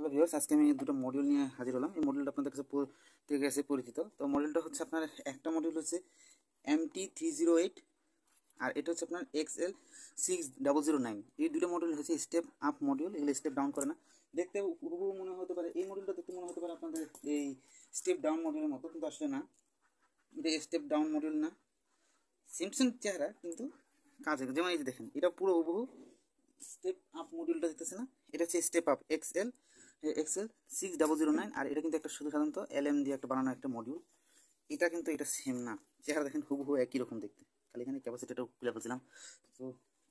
Hello viewers, আজকে আমি দুটো মডিউল নিয়ে হাজির হলাম। এই মডিউলটা আপনাদের কাছে পরিচিত। তো মডিউলটা হচ্ছে আপনার একটা মডিউল হচ্ছে MT308 আর এটা হচ্ছে আপনার XL6009। এই দুটো মডিউল হচ্ছে স্টেপ আপ মডিউল, এগুলো স্টেপ ডাউন করে না। দেখতে হুবহু মনে হতে পারে, এই মডিউলটা দেখতে মনে হতে পারে আপনাদের এই স্টেপ ডাউন মডিউলের মতো, কিন্তু আসলে না, এটা স্টেপ ডাউন মডিউল না। সিমসন চেহারা কিন্তু কাজ হয়। যেমন এই যে দেখেন, এটা পুরো হুবহু স্টেপ আপ মডিউলটা দেখতেছে না, এটা হচ্ছে স্টেপ আপ XL6009। আর এটা কিন্তু একটা শুধু সাধারণত LM দিয়ে একটা বানানো একটা মডিউল। এটা কিন্তু এটা সেম না, চেহারা দেখেন হুবহু একই রকম দেখতে, খালি এখানে ক্যাপাসিটিটা খুলে ফেলছিলাম। তো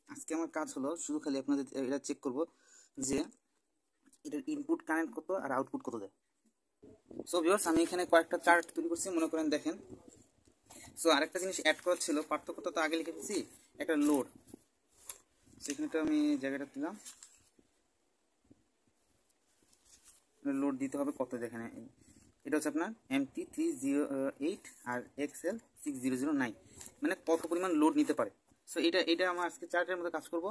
আজকে আমার কাজ হলো শুধু খালি আপনাদের এটা চেক করব যে এটার ইনপুট কারেন্ট কত আর আউটপুট কত দেয়। সো ভিউয়ার্স, আমি এখানে কয়েকটা চার্ট তৈরি করছি, মনে করেন দেখেন। সো আরেকটা জিনিস অ্যাড করার ছিল, পার্থক্যটা তো আগে লিখে দিচ্ছি, একটা লোড। সেখানেটা আমি জায়গাটা দিলাম, লোড দিতে হবে কত, দেখেন এটা হচ্ছে আপনার MT308 আর XL6009, মানে কত পরিমাণ লোড নিতে পারে। সো এটা আমরা আজকে চার্টের মধ্যে কাজ করব।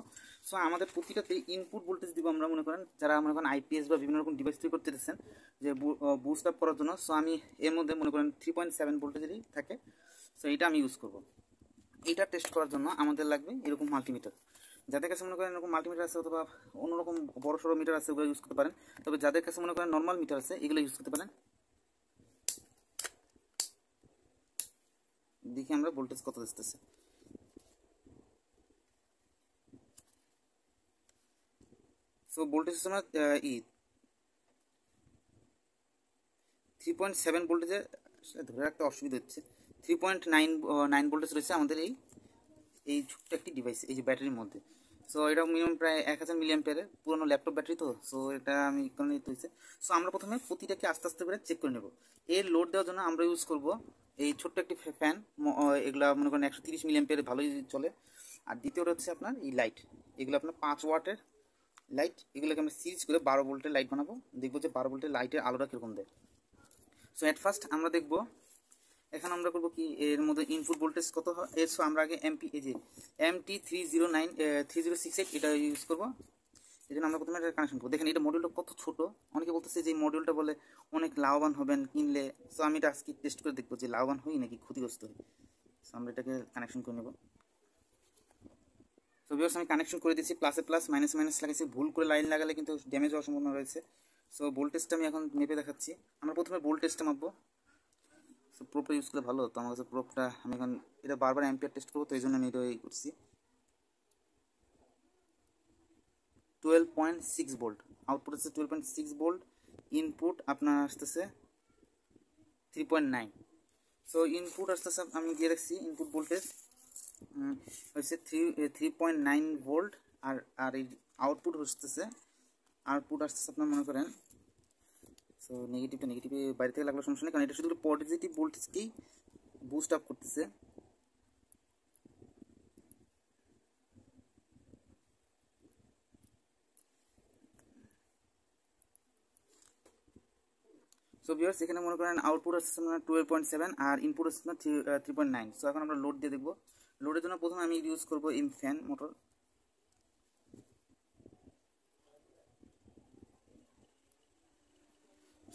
সো আমাদের প্রতিটাতে ইনপুট ভোল্টেজ দিব আমরা, মনে করেন যারা মনে করেন IPS বা বিভিন্ন রকম ডিভাইস তৈরি করতে দিচ্ছেন যে বুস্ট আপ করার জন্য। সো আমি এর মধ্যে মনে করেন 3.7 ভোল্টেজেরই থাকে। সো এটা আমি ইউজ করব। এইটা টেস্ট করার জন্য আমাদের লাগবে এরকম মাল্টিমিটার। যাদের কাছে মনে করেন এরকম মাল্টিমিটার আছে অথবা অন্যরকম বড় সড়ো মিটার আছে, ওগুলো ইউজ করতে পারেন। তবে যাদের কাছে মনে করেন নর্মাল মিটার আছে, এগুলো ইউজ করতে পারেন। দেখি আমরা ভোল্টেজ কত দিতেছে। সো ভোল্টেজ হচ্ছে আমার 3.7 ভোল্টেজে ধরে রাখতে অসুবিধা হচ্ছে। 3.9 ভোল্টেজ রয়েছে আমাদের এই ছোট্ট একটি ডিভাইস, এই যে ব্যাটারির মধ্যে। সো এটা মিনিমাম প্রায় 1000 মিলি অ্যাম্পিয়ারের পুরোনো ল্যাপটপ ব্যাটারি। তো সো এটা আমি কারণে হয়েছে। সো আমরা প্রথমে প্রতিটাকে আস্তে আস্তে করে চেক করে নেব। এর লোড দেওয়ার জন্য আমরা ইউজ করব এই ছোট্ট একটি ফ্যান, এগুলা মনে করেন 130 মিলি অ্যাম্পিয়ারে ভালোই চলে। আর দ্বিতীয়টা হচ্ছে আপনার এই লাইট, এগুলো আপনার 5 ওয়াটের লাইট। এগুলোকে আমরা সিরিজ করে 12 ভোল্টের লাইট বানাবো, দেখবো যে 12 ভোল্টের লাইটের আলোটা কীরকম দেয়। সো অ্যাট ফার্স্ট আমরা দেখবো, এখন আমরা করবো কি, এর মধ্যে ইনপুট ভোল্টেজ কত হয়। সো আমরা আগে MT3068 এটা ইউজ করবো। এই জন্য আমরা প্রথমে এটা কানেকশন করবো। দেখেন এটা মডিউলটা কত ছোট। অনেকে বলতেছে যে মডিউলটা বলে অনেক লাভবান হবেন কিনলে। সো আমি এটা আজকে টেস্ট করে দেখবো যে লাভবান হই নাকি ক্ষতিগ্রস্ত হই। সো আমরা এটাকে কানেকশন করে নেব। সো ভিউয়ার্স, আমি কানেকশন করে দিচ্ছি, প্লাসে প্লাস মাইনাসে মাইনাস লাগাইছি। ভুল করে লাইন লাগালে কিন্তু ড্যামেজ হওয়ার সম্ভাবনা রয়েছে। সো ভোল্টেজটা আমি এখন মেপে দেখাচ্ছি। আমরা প্রথমে ভোল্টেজটা মাপবো। সো প্রোপটা ইউজ করলে ভালো। তো আমার কাছে প্রোপটা, আমি এখন এটা বারবার অ্যাম্পিয়ার টেস্ট করবো, তো এই জন্য আমি এটাই করছি। 12.6 ভোল্ট আউটপুট হচ্ছে, 12.6 ভোল্ট। ইনপুট আপনার আসতেছে 3.9। সো ইনপুট আসতেছে, আমি দিয়ে রাখছি ইনপুট ভোল্টেজ হচ্ছে 3.9 ভোল্ট। আর আর এই আউটপুট আসতেছে আপনার মনে করেন। সো নেগেটিভে বাইরে থেকে লাগলে সমস্যা নেই, কারণ এটা শুধু পজিটিভ ভোল্টেজকেই বুস্ট আপ করতেছে। সো ভিউয়ার্স, এখানে মনে করেন আউটপুট আসছে আপনার 12.7 আর ইনপুট আসছে আপনার 3.9। সো এখন আমরা লোড দিয়ে দেখবো। লোডের জন্য প্রথমে আমি ইউজ করবো এই ফ্যান মোটর।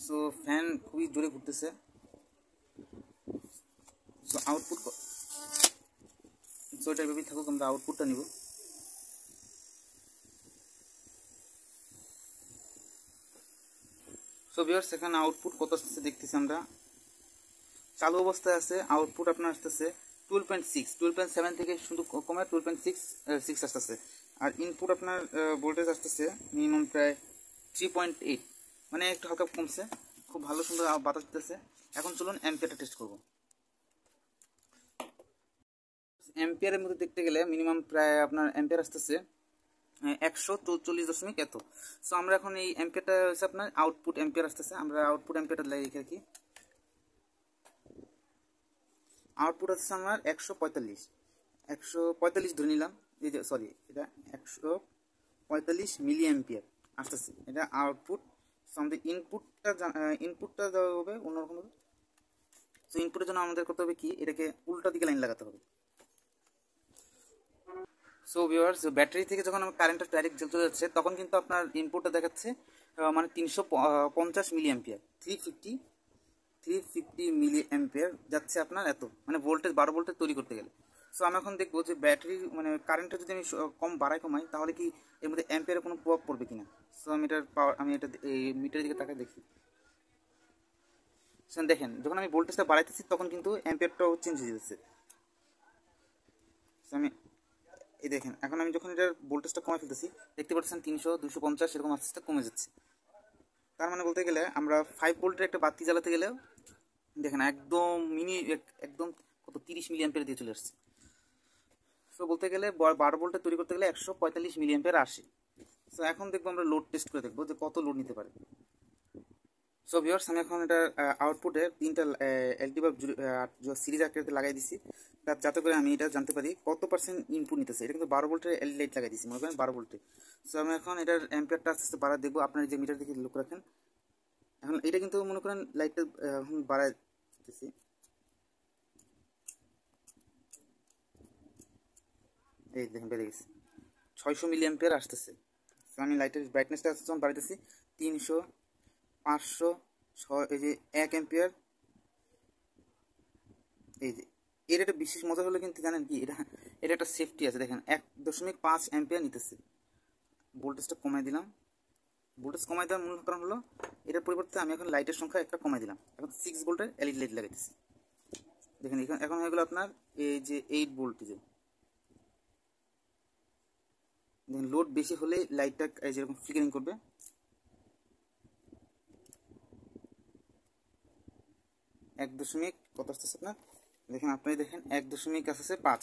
সো ফ্যান খুবই জোরে ঘুরতেছে। সো আউটপুট, সো এটা এভাবেই থাকুক, আমরা আউটপুটটা নিব। সো ভিউয়ার্স, এখানে আউটপুট কত আসতেছে দেখতেছি আমরা। চালু অবস্থায় আছে, আউটপুট আপনার আসতেছে 12.6, 12.7 থেকে শুধু কমে 12.6 আসতেছে। আর ইনপুট আপনার ভোল্টেজ আসতেছে মিনিমাম প্রায় 3.8, মানে একটু হালকা কমছে। খুব ভালো সুন্দর বাতাস দিতেছে। এখন চলুন অ্যাম্পিয়ারটা টেস্ট করবো। অ্যাম্পিয়ারের মধ্যে দেখতে গেলে মিনিমাম প্রায় আপনার অ্যাম্পিয়ার আসতেছে 144 এত। সো আমরা এখন এই অ্যাম্পিয়ারটা হচ্ছে আপনার আউটপুট অ্যাম্পিয়ার আসতেছে, আমরা আউটপুট অ্যাম্পিয়ারটা লিখে রাখি। আউটপুট হচ্ছে আমার 145 ধরে নিলাম। এই যে সরি, এটা 145 মিলি অ্যাম্পিয়ার আসতেছে, এটা আউটপুট। সো আমাদের ইনপুটটা দেওয়া হবে অন্যরকমভাবে। সো ইনপুটের জন্য আমাদের করতে হবে কি, এটাকে উল্টা দিকে লাইন লাগাতে হবে। সো ভিউয়ার্স, ব্যাটারি থেকে যখন আমার কারেন্টটা ডাইরেক্ট চলে যাচ্ছে, তখন কিন্তু আপনার ইনপুটটা দেখাচ্ছে মানে 350 মিলি অ্যাম্পিয়ার, 350 মিলি অ্যাম্পিয়ার যাচ্ছে আপনার এত, মানে ভোল্টেজ 12 ভোল্টেজ তৈরি করতে গেলে। সো আমি এখন দেখবো যে ব্যাটারি মানে কারেন্টটা যদি আমি কম বাড়াই কমাই তাহলে কি এর মধ্যে অ্যাম্পিয়ারের কোনো প্রভাব পড়বে কিনা। সো আমি এটার পাওয়ার, আমি এটা এই মিটারের দিকে তাকায় দেখি। সো দেখেন যখন আমি ভোল্টেজটা বাড়াইতেছি তখন কিন্তু অ্যাম্পিয়ারটাও চেঞ্জ হয়ে যাচ্ছে। সো আমি এই দেখেন এখন আমি যখন এটার ভোল্টেজটা কমাই ফেলতেছি দেখতে পাচ্ছেন 300 250 এরকম আস্তে আস্তে কমে যাচ্ছে। তার মানে বলতে গেলে আমরা 5 ভোল্টের একটা বাতি জ্বালাতে গেলেও দেখেন একদম একদম কত 30 মিলি অ্যাম্পিয়ার দিয়ে চলে আসছে। সো বলতে গেলে 12 ভোল্টে তৈরি করতে গেলে 145 মিলি অ্যাম্পিয়ার আসে। সো এখন দেখবো আমরা লোড টেস্ট করে দেখবো যে কত লোড নিতে পারে। সো ভিউয়ার্স আমি এখন এটা আউটপুটে 3টা এলটি বাল্ব সিরিজ আকারে লাগাই দিছি, যাতে করে আমি এটা জানতে পারি কত পার্সেন্ট ইনপুট নিতেছে। এটা কিন্তু 12 ভোল্টের এলইডি লাইট লাগাই দিছি, মনে করেন 12 ভোল্টে। সো আমি এখন এটার অ্যাম্পিয়ারটা আস্তে আস্তে বাড়া দেখবো। আপনার যে মিটার দিকে লক্ষ্য রাখেন, এখন এটা কিন্তু মনে করেন লাইটটা এখন বাড়াই দিতেছি। এই দেখেন বেড়ে গেছে 600 মিলি অ্যাম্পিয়ার আসতেছে। তো আমি লাইটের ব্রাইটনেসটা যখন বাড়াইতেছি 300 500 এই যে 1 অ্যাম্পিয়ার। এই যে এর একটা বিশেষ মজা হলো কিন্তু জানেন কি, এটা একটা সেফটি আছে। দেখেন 1.5 অ্যাম্পিয়ার নিতেছে। ভোল্টেজটা কমাই দিলাম। ভোল্টেজ কমাই দেওয়ার মূল কারণ হলো এটার পরিবর্তে আমি এখন লাইটের সংখ্যা একটা কমাই দিলাম, এখন 6 ভোল্টের এলইডি লাইট লাগাইতেছি। দেখেন এখন হয়ে গেলো আপনার এই যে 8 ভোল্টেজে। দেখেন লোড বেশি হলে লাইটটা এই যেরকম ফ্লিকারিং করবে। এক দশমিক কত আসতেছে আপনার, দেখেন আপনি দেখেন 1.5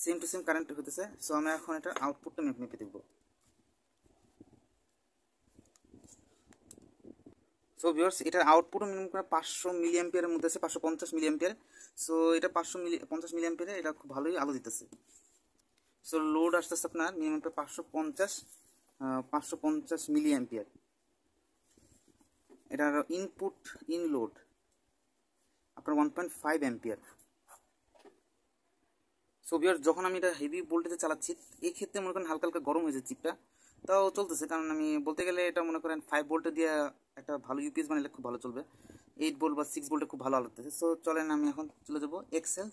সেম টু সেম কারেন্ট হতেছে। সো আমি এখন এটা আউটপুটটা মেপে দেখবো। সো ভিউয়ার্স এটার আউটপুটও মিনিমাম করে 500 মিলি অ্যাম্পিয়ারের মধ্যে আছে, 550 মিলি অ্যাম্পিয়ার। সো এটা 50 মিলি অ্যাম্পিয়ারে এটা খুব ভালোই আলো দিতেছে। সো লোড আসতেছে আপনার মিনিমাম 550 মিলি অ্যাম্পিয়ার। এটার ইনপুট ইন লোড আপনার 1.5 অ্যাম্পিয়ার। সো ভিউয়ার্স যখন আমি এটা হেভি ভোল্টেজে চালাচ্ছি এই ক্ষেত্রে মনে করেন হালকা হালকা গরম হয়ে যাচ্ছে চিপটা, তাও চলতেছে। কারণ আমি বলতে গেলে এটা মনে করেন 5 ভোল্টে দিয়ে একটা ভালো ইউপিএস বানালে খুব ভালো চলবে। 8 ভোল্ট বা 6 ভোল্টে খুব ভালো আলো দিতেছে। সো চলেন আমি এখন চলে যাবো এক্সেল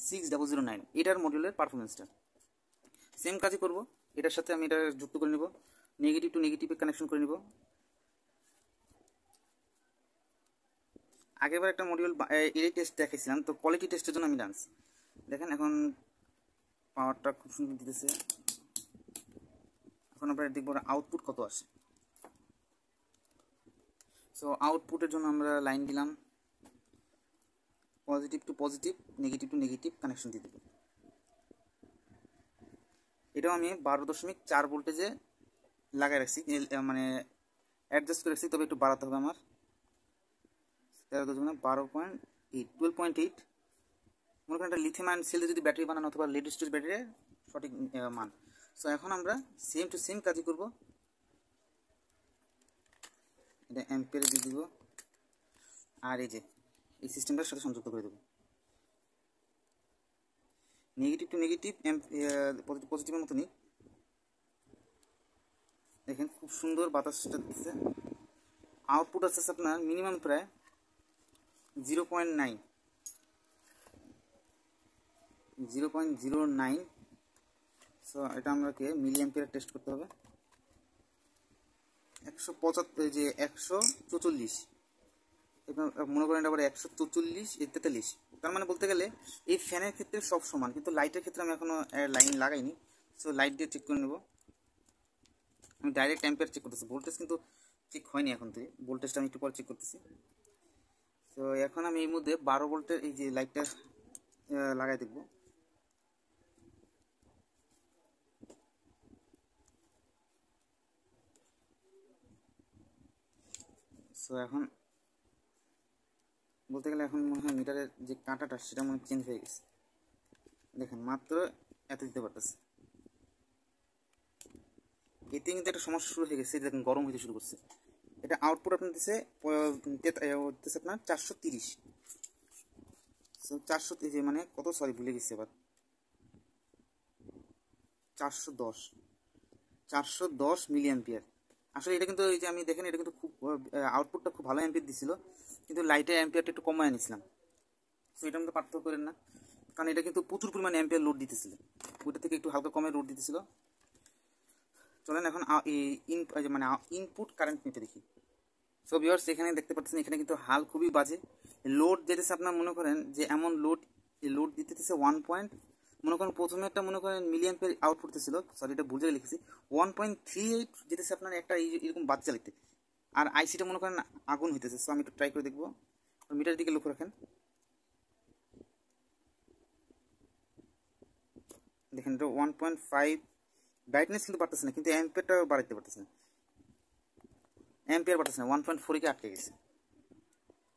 6009 এটার মডিউলের পারফরমেন্সটা। সেম কাজই করব, এটার সাথে আমি এটা যুক্ত করে নেব, নেগেটিভ টু নেগেটিভে কানেকশন করে নেব। আগেরবার একটা মডিউল এই টেস্ট দেখেছিলাম, তো কোয়ালিটি টেস্টের জন্য আমি ডান্স দেখেন এখন পাওয়ারটা খুব সুন্দর দিতেছে। এখন আমরা দেখবো আউটপুট কত আসে। সো আউটপুটের জন্য আমরা লাইন দিলাম, positive to positive negative to negative connection দিয়ে দেবো। এটাও আমি 12.4 ভোল্টেজে লাগাই রাখছি, মানে অ্যাডজাস্ট করে রাখছি, তবে একটু বাড়াতে হবে আমার। 12.8 12.8 মনে করেন একটা লিথিয়াম আয়ন সেলে যদি ব্যাটারি বানানো অথবা লিড স্টোরেজ ব্যাটারির সঠিক মান। সো এখন আমরা সেম টু সেম কাজই করব, এটা অ্যাম্পিয়ারে দিয়ে দিব আর এই যে এই সিস্টেমটার সাথে সংযুক্ত করে দেবো। নেগেটিভ টু নেগেটিভ পজিটিভের মতনই দেখেন খুব সুন্দর বাতাসটা দিচ্ছে। আউটপুট আসছে আপনার মিনিমাম প্রায় 0.09। সো এটা আমাকে মিলি অ্যাম্পিয়ার টেস্ট করতে হবে। 175 যে 144 মনে করেন এটা আবার 144 43। তার মানে বলতে গেলে এই ফ্যানের ক্ষেত্রে সব সমান, কিন্তু লাইটের ক্ষেত্রে আমি এখনো লাইন লাগাইনি। সো লাইট দিয়ে চেক করে নেব। আমি ডাইরেক্ট অ্যাম্পিয়ার চেক করতেছি, ভোল্টেজ কিন্তু চেক হয়নি এখন থেকে, ভোল্টেজটা আমি একটু পরে চেক করতেছি। তো এখন আমি এই মধ্যে 12 ভোল্টের এই যে লাইটটা লাগাই দেখব। সো এখন বলতে গেলে এখন মনে হয় মিটারের যে কাঁটাটা সেটা মনে চেঞ্জ হয়ে গেছে। দেখেন মাত্র এত দিতে পারতেছে, এতে কিন্তু একটা সমস্যা শুরু হয়ে গেছে। দেখেন গরম হতে শুরু করছে। এটা আউটপুট আপনার দিচ্ছে আপনার 430। সো 430 মানে কত, সরি ভুলে গেছি এবার, 410 মিলি অ্যাম্পিয়ার। আসলে এটা কিন্তু এই যে আমি দেখেন এটা কিন্তু খুব আউটপুটটা খুব ভালো অ্যাম্পিয়ার দিছিল, কিন্তু লাইটের অ্যাম্পিয়ারটা একটু কমায় নিয়েছিলাম। সো এটা মধ্যে পার্থক্য করেন না, কারণ এটা কিন্তু প্রচুর পরিমাণে অ্যাম্পিয়ার লোড দিতেছিল, ওইটা থেকে একটু হালকা কমে লোড দিতেছিল। চলেন এখন মানে ইনপুট কারেন্ট মেপে দেখি। সো ভিউয়ার্স এখানে দেখতে পাচ্ছেন এখানে কিন্তু হাল খুবই বাজে, লোড যেতেছে আপনার মনে করেন যে এমন লোড দিতেছে 1 মনে করেন প্রথমে একটা মনে করেন মিলিয়াম্পিয়ার আউটপুট ছিল, সরি এটা ভুল জায়গায় লিখেছি, 1.38 যেতেছে আপনার একটা এরকম বাচ্চা লিখতে, আর আইসিটা মনে করেন আগুন হইতেছে। সো আমি একটু ট্রাই করে দেখবো, মিটার দিকে লক্ষ্য রাখেন, দেখেন এটা 1.5 ব্রাইটনেস কিন্তু পারতেছে না, কিন্তু অ্যাম্পিয়ারটা বাড়াইতে পারতেছে না, অ্যাম্পিয়ার পারতেছে না, 1.4 কে আটকে গেছে।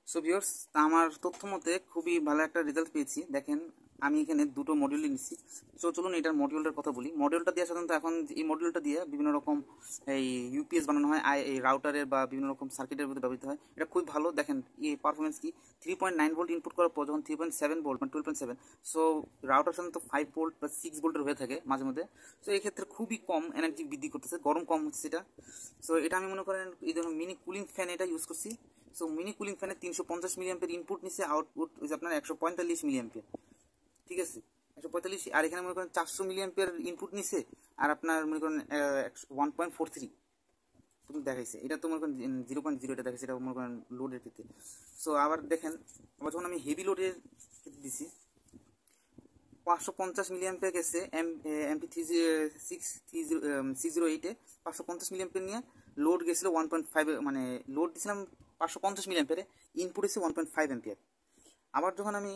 সো ভিউয়ার্স আমার তথ্য মতে খুবই ভালো একটা রেজাল্ট পেয়েছি। দেখেন আমি এখানে দুটো মডিউল নিচ্ছি। সো চলুন এটার মডিউলটার কথা বলি। মডিউলটা দিয়ে সাধারণত এখন এই মডিউলটা দিয়ে বিভিন্ন রকম এই ইউপিএস বানানো হয়, এই রাউটারের বা বিভিন্ন রকম সার্কিটের মধ্যে ব্যবহৃত হয়। এটা খুবই ভালো। দেখেন এই পারফরমেন্স কি 3.9 ভোল্ট ইনপুট করার পর যখন 3.7 ভোল্ট মানে 12.7, সো রাউটার সাধারণত 5 ভোল্ট বা 6 ভোল্টের হয়ে থাকে মাঝে মধ্যে। সো এই ক্ষেত্রে খুবই কম এনার্জি বৃদ্ধি করতেছে, গরম কম হচ্ছে এটা। সো এটা আমি মনে করেন এই ধরনের মিনি কুলিং ফ্যান এটা ইউজ করছি। সো মিনি কুলিং ফ্যানে 350 মিলিঅ্যাম্পিয়ার ইনপুট নিচ্ছে, আউটপুট হচ্ছে আপনার 145 মিলিঅ্যাম্পিয়ার, ঠিক আছে 145। আর এখানে মনে করেন 400 মিলিঅ্যাম্পিয়ার ইনপুট নিচ্ছে, আর আপনার মনে করেন 1.43 দেখাইছে, এটা তো মনে করেন 0.0 এটা দেখাইছে, এটা মনে করেন লোডের ক্ষেত্রে। সো আবার দেখেন আবার যখন আমি হেভি লোডের ক্ষেত্রে দিছি 550 মিলিঅ্যাম্পিয়ার গেছে, এমপি 608-এ 550 মিলিঅ্যাম্পিয়ার নিয়ে লোড গেছিল 1.5, মানে লোড দিয়েছিলাম 550 মিলিঅ্যাম্পিয়ারে, ইনপুট এসে 1.5 অ্যাম্পিয়ার। আবার যখন আমি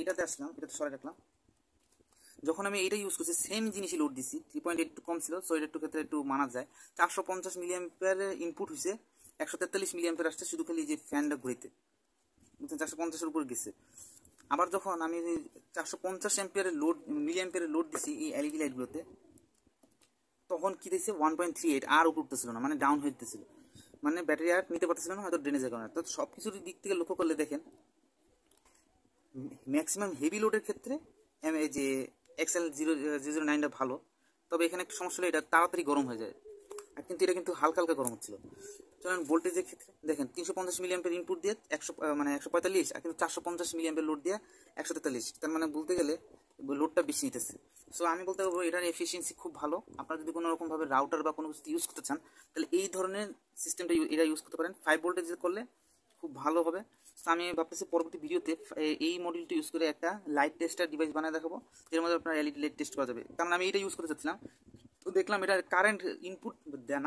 এটাতে আসলাম, এটাতে সরাই রাখলাম, যখন আমি এটা ইউজ করছি সেম জিনিসই লোড দিচ্ছি, 3.8 একটু কম ছিল, সো এটা একটু ক্ষেত্রে একটু মানা যায়। 450 মিলিঅ্যাম্পিয়ারের ইনপুট হয়েছে, 143 মিলিঅ্যাম্পিয়ার আসছে শুধু খালি যে ফ্যানটা ঘুরিতে, 450-এর উপর গেছে। আবার যখন আমি 450 অ্যাম্পিয়ারের লোড মিলিঅ্যাম্পিয়ারের লোড দিছি এই এলইডি লাইটগুলোতে, তখন কি দিয়েছে 1.38, আর উপর উঠতেছিল না, মানে ডাউন হইতেছিল, মানে ব্যাটারি আর নিতে পারতেছিল না, হয়তো ড্রেনেজের কারণে। তো সব কিছুর দিক থেকে লক্ষ্য করলে দেখেন ম্যাক্সিমাম হেভি লোডের ক্ষেত্রে এই যে XL009টা ভালো, তবে এখানে একটা সমস্যা হলো এটা তাড়াতাড়ি গরম হয়ে যায়, আর কিন্তু এটা কিন্তু হালকা হালকা গরম হচ্ছিল। চলেন ভোল্টেজের ক্ষেত্রে দেখেন 350 মিলিঅ্যাম্পিয়ার ইনপুট দিয়ে 145, আর কিন্তু 450 মিলিঅ্যাম্পিয়ার লোড দিয়ে 143, তার মানে বলতে গেলে লোডটা বেশি নিতেছে। সো আমি বলতে পারবো এটার এফিসিয়েন্সি খুব ভালো। আপনারা যদি কোনো রকমভাবে রাউটার বা কোনো কিছু ইউজ করতে চান, তাহলে এই ধরনের সিস্টেমটা এটা ইউজ করতে পারেন। 5 ভোল্টেজ করলে খুব ভালো হবে। তো আমি ভাবতেছি পরবর্তী ভিডিওতে এই মডিউলটি ইউজ করে একটা লাইট টেস্টার ডিভাইস বানিয়ে দেখাবো, এর মধ্যে আপনার এলইডি লাইট টেস্ট করা যাবে। কারণ আমি এটা ইউজ করতে চাচ্ছিলাম, তো দেখলাম এটা কারেন্ট ইনপুট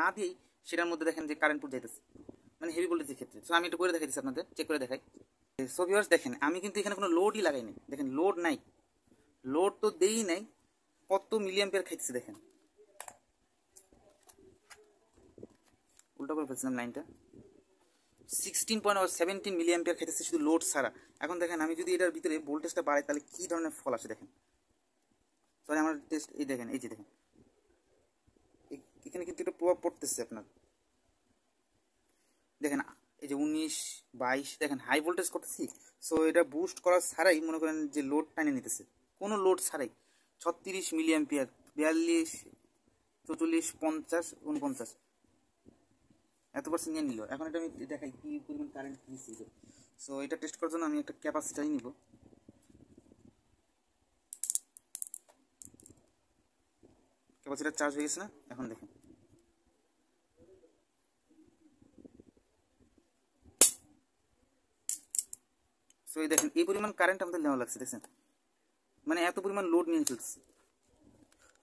না দিয়েই সেটার মধ্যে দেখেন যে কারেন্ট পুট যাইতেছে, মানে হেভি ভোল্টেজের ক্ষেত্রে। সো আমি এটা করে দেখাইছি আপনাদের, চেক করে দেখাই। সো ভিউয়ার্স দেখেন আমি কিন্তু এখানে কোনো লোডই লাগাইনি, দেখেন লোড নাই, লোড তো দেই নাই, কত মিলিঅ্যাম্পিয়ার খাইতেছে দেখেন, উল্টা করে ফেলছিলাম লাইনটা, 16.17 মিলিঅ্যাম্পিয়ার খাইতেছে শুধু লোড ছাড়া। এখন দেখেন আমি যদি এটার ভিতরে ভোল্টেজটা বাড়াই তাহলে কী ধরনের ফল আসে দেখেন। সরি আমার টেস্ট এই দেখেন, এই যে দেখেন এখানে কিন্তু একটা প্রভাব পড়তেছে আপনার, দেখেন এই যে 19-22 দেখেন হাই ভোল্টেজ করতেছি। সো এটা বুস্ট করা ছাড়াই মনে করেন যে লোড টানে নিতেছে, কোনো লোড ছাড়াই 36 মিলিঅ্যাম্পিয়ার, 42, 44, 50, 49 এত পার্সেন্ট নিয়ে নিল। এখন এটা আমি দেখাই কি পরিমাণ কারেন্ট নিচ্ছে। সো এটা টেস্ট করার জন্য আমি একটা ক্যাপাসিটারই নিব। ক্যাপাসিটার চার্জ হয়ে গেছে না, এখন দেখেন সো এই দেখেন এই পরিমাণ কারেন্ট আমাদের নেওয়া লাগছে, দেখছেন মানে এত পরিমাণ লোড নিয়ে ফেলছে।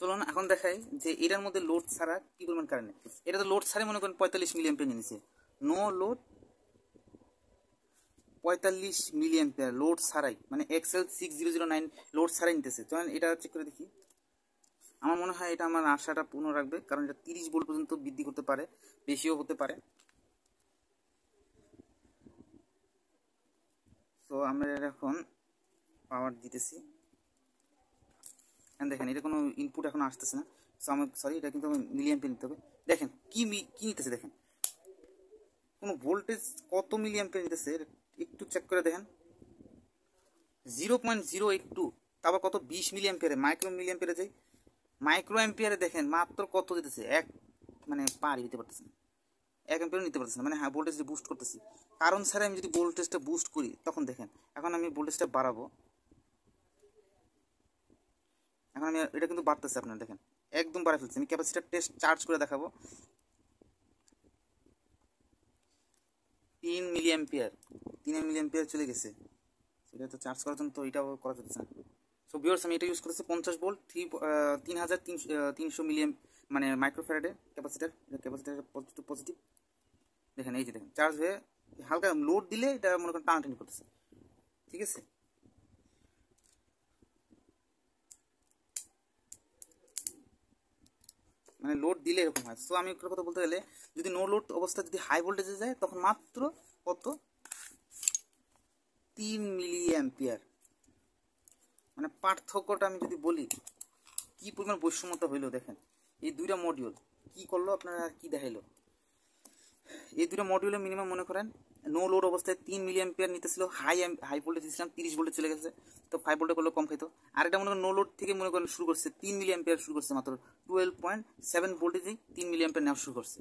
চলুন এখন দেখাই যে এটার মধ্যে লোড ছাড়া কি পরিমাণ কারেন্ট, এটা তো লোড ছাড়াই মনে করেন 45 মিলিঅ্যাম্পিয়ার নিয়ে নিছে, নো লোড 45 মিলিঅ্যাম্পিয়ার লোড ছাড়াই, মানে XL6009 লোড ছাড়াই নিতেছে। চলেন এটা চেক করে দেখি। আমার মনে হয় এটা আমার আশাটা পূর্ণ রাখবে, কারণ এটা 30 ভোল্ট পর্যন্ত বৃদ্ধি করতে পারে, বেশিও হতে পারে। তো আমরা এখন পাওয়ার দিতেছি, দেখেন এটা কোনো ইনপুট এখন আসতেছে না। সো আমার সরি এটা কিন্তু আমার মিলিঅ্যাম্পিয়ার নিতে হবে। দেখেন কি নিতেছে, দেখেন কোনো ভোল্টেজ কত মিলিঅ্যাম্পিয়ার নিতেছে একটু চেক করে দেখেন, 0.082, তারপর কত 20 মিলিঅ্যাম্পিয়ারে, মাইক্রো মিলিঅ্যাম্পিয়ারে যাই, মাইক্রো অ্যাম্পিয়ারে দেখেন মাত্র কত দিতেছে, মানে পারই দিতে পারতেছে না, 1 অ্যাম্পিয়ারও নিতে পারতেছে না, মানে হ্যাঁ ভোল্টেজ বুস্ট করতেছি কারণ ছাড়া আমি যদি ভোল্টেজটা বুস্ট করি তখন দেখেন এখন আমি ভোল্টেজটা বাড়াবো, এখন আমি এটা কিন্তু বাড়তেছে আপনারা দেখেন একদম বাড়া ফেলছে। আমি ক্যাপাসিটার টেস্ট চার্জ করে দেখাবো 3 মিলি অ্যাম্পিয়ার, 3 মিলি অ্যাম্পিয়ার চলে গেছে। এটা তো চার্জ করার জন্য তো এটাও করা যাচ্ছে না। সো ভিউয়ার্স আমি এটা ইউজ করেছি 50 ভোল্ট 3300 মিলি মানে মাইক্রোফ্যারাডের ক্যাপাসিটার, ক্যাপাসিটার পজিটিভ পজিটিভ দেখেন এই যে দেখেন চার্জ হয়ে হালকা লোড দিলে এটা মনে করেন টানাটানি করতেছে, ঠিক আছে। মানে লোড দিলে এরকম হয়। সো আমি একটা কথা বলতে গেলে যদি নো লোড অবস্থা যদি হাই ভোল্টেজে যায় তখন মাত্র কত 3 মিলি অ্যাম্পিয়ার। মানে পার্থক্যটা আমি যদি বলি কি পরিমাণ বৈষম্যতা হইলো দেখেন এই দুইটা মডিউল কি করলো আপনারা কি দেখাইলো। এই দুটো মডিউলে মিনিমাম মনে করেন নো লোড অবস্থায় 3 মিলি অ্যাম্পিয়ার নিতেছিল, হাই ভোল্টেজ দিয়েছিলাম 30 ভোল্টে চলে গেছে, তো 5 ভোল্টে করলে কম খাইতো। আর এটা মনে করেন নো লোড থেকে মনে করেন শুরু করছে 3 মিলি অ্যাম্পিয়ার শুরু করছে মাত্র 12.7 ভোল্টেজেই 3 মিলি অ্যাম্পিয়ার নেওয়া শুরু করছে।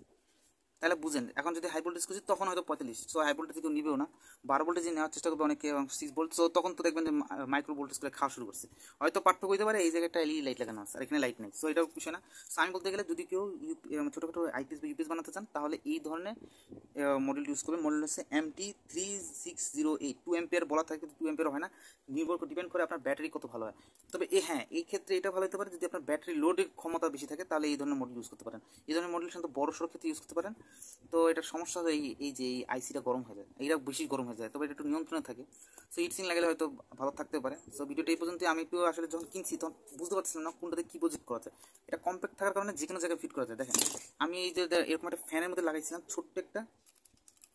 তাহলে বুঝেন এখন যদি হাই ভোল্টেজ করছি তখন হয়তো 45, সো হাই ভোল্টেজ কেউ নিবেও না, 12 ভোল্টেজে নেওয়ার চেষ্টা করবে অনেকে এবং 6 ভোল্ট, সো তখন তো দেখবেন যে মাইক্রো ভোল্টেজ করে খাওয়া শুরু করছে। হয়তো পার্থক্য হইতে পারে এই জায়গাটা এলইডি লাইট লাগানো আছে আর এখানে লাইট নেই, সো এটাও কিছু না। সো আমি বলতে গেলে যদি কেউ ছোটোখাটো আইপিএস বা ইউপিএস বানাতে চান তাহলে এই ধরনের মডেল ইউজ করবেন। মডেল হচ্ছে MT3608, 2 অ্যাম্পিয়ার বলা থাকে কিন্তু 2 অ্যাম্পিয়ার হয় না, ডিপেন্ড করে আপনার ব্যাটারি কত ভালো হয়। তবে হ্যাঁ এই ক্ষেত্রে এটা ভালো হতে পারে যদি আপনার ব্যাটারি লোডের ক্ষমতা বেশি থাকে তাহলে এই ধরনের মডেল ইউজ করতে পারেন। এই ধরনের মডেল সাধারণত বড় সড়ো ক্ষেত্রে ইউজ করতে পারেন। তো এটার সমস্যা হলো এই যে এই আইসিটা গরম হয়ে যায়, এইটা বেশি গরম হয়ে যায়, তবে এটা একটু নিয়ন্ত্রণে থাকে। সো হিটসিং লাগালে হয়তো ভালো থাকতে পারে। সো ভিডিওটা এই পর্যন্ত। আমি একটু আসলে যখন কিনছি তখন বুঝতে পারছিলাম না কোনটাতে কী প্রজেক্ট করা যায়। এটা কম্প্যাক্ট থাকার কারণে যে কোনো জায়গায় ফিট করা যায়। দেখেন আমি এই যে এরকম একটা ফ্যানের মধ্যে লাগাইছিলাম, ছোট্ট একটা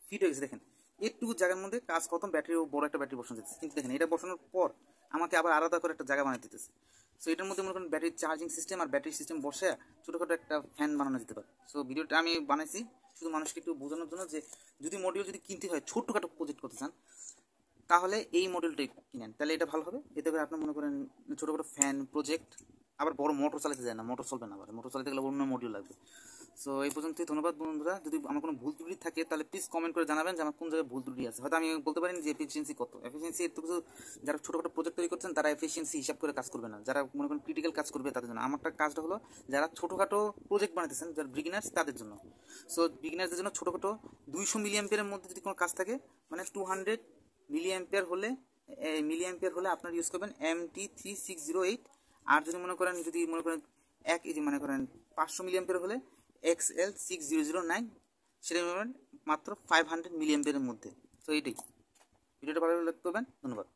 ফিট হয়ে গেছে দেখেন, একটু জায়গার মধ্যে কাজ খতম, ব্যাটারি বড় একটা ব্যাটারি বসানো যাচ্ছে। কিন্তু দেখেন এটা বসানোর পর আমাকে আবার আলাদা করে একটা জায়গা বানিয়ে দিতেছে। সো এটার মধ্যে মনে করেন ব্যাটারি চার্জিং সিস্টেম আর ব্যাটারি সিস্টেম বসে ছোটোখাটো একটা ফ্যান বানানো যেতে পারে। সো ভিডিওটা আমি বানাইছি শুধু মানুষকে একটু বোঝানোর জন্য যে যদি মডিউল যদি কিনতে হয় ছোট্টখাটো প্রজেক্ট করতে চান তাহলে এই মডেলটাই কিনেন, তাহলে এটা ভালো হবে। এতে করে আপনি মনে করেন ছোটোখাটো ফ্যান প্রজেক্ট, আবার বড় মোটর চালাতে যায় না, মোটর চলবে না, আবার মোটর চালাতে গেলে অন্য মডিউল লাগবে। সো এই পর্যন্তই, ধন্যবাদ বন্ধুরা। যদি আমার কোনো ভুল ত্রুটি থাকে তাহলে প্লিজ কমেন্ট করে জানাবেন যে আমার কোন জায়গায় ভুল ত্রুটি আছে। হয়তো আমি বলতে পারি যে এফিসিয়েন্সি কত, এফিসিয়েন্সি একটু কিছু যারা ছোটোখাটো প্রজেক্ট তৈরি করছেন তারা এফিসিয়েন্সি হিসাব করে কাজ করবে না, যারা মনে করেন ক্রিটিক্যাল কাজ করবে তাদের জন্য। আমারটা কাজটা হলো যারা ছোটোখাটো প্রজেক্ট বানাতেছেন যারা বিগিনার্স তাদের জন্য। সো বিগিনার্সদের জন্য ছোটোখাটো 200 মিলি অ্যাম্পিয়ারের মধ্যে যদি কোনো কাজ থাকে মানে 200 মিলি অ্যাম্পিয়ার হলে আপনার ইউজ করবেন MT3608। আর যদি মনে করেন এই যে মনে করেন 500 মিলি অ্যাম্পিয়ার হলে XL6009, সেটা মাত্র 500 মিলি অ্যাম্পিয়ারের মধ্যে। তো এইটাই, ভিডিওটা ভালো লাগতে করবেন। ধন্যবাদ।